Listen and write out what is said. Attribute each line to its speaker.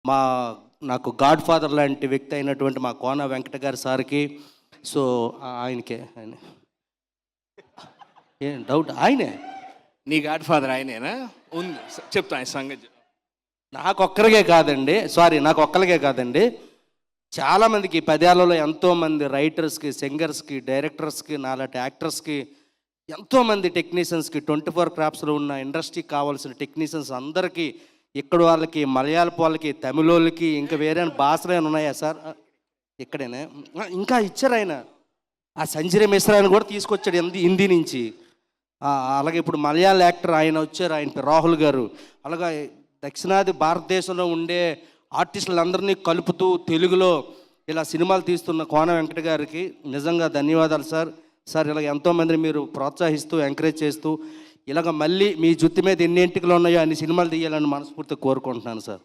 Speaker 1: మా నాకు God father లాంటి వ్యక్తి అయినటువంటి మా కోన వెంకట గారి సార్కి. సో ఆయనకే ఆయన ఏం డౌట్ ఆయనే.
Speaker 2: నీ గాడ్ ఫాదర్ ఆయనేనా? ఉంది, చెప్తా ఆయన సంగతి.
Speaker 1: నాకు ఒక్కరికే కాదండి, చాలామందికి 10 ఏళ్లలో ఎంతోమంది రైటర్స్కి, సింగర్స్కి, డైరెక్టర్స్కి, నాలాంటి యాక్టర్స్కి, ఎంతోమంది టెక్నీషియన్స్కి, 24 క్రాఫ్ట్స్లో ఉన్న ఇండస్ట్రీకి కావాల్సిన టెక్నీషియన్స్ అందరికీ, ఇక్కడ వాళ్ళకి, మలయాళపు వాళ్ళకి, తమిళోళ్ళకి, ఇంకా వేరే భాషలు ఏమైనా ఉన్నాయా సార్? ఇక్కడేనే ఇంకా ఇచ్చారు ఆయన. ఆ సంజయ్ మిశ్రాని కూడా తీసుకొచ్చాడు హిందీ నుంచి. అలాగే ఇప్పుడు మలయాళ యాక్టర్ ఆయన వచ్చారు, ఆయన పేరు రాహుల్ గారు. అలాగా దక్షిణాది భారతదేశంలో ఉండే ఆర్టిస్టులందరినీ కలుపుతూ తెలుగులో ఇలా సినిమాలు తీస్తున్న కోన వెంకట గారికి నిజంగా ధన్యవాదాలు సార్. సార్ ఇలాగ ఎంతోమందిని మీరు ప్రోత్సహిస్తూ ఎంకరేజ్ చేస్తూ ఇలాగ మళ్ళీ మీ జుత్తి మీద ఎన్ని ఎంటికలు ఉన్నాయో అన్ని సినిమాలు తీయాలని మనస్ఫూర్తిగా కోరుకుంటున్నాను సార్.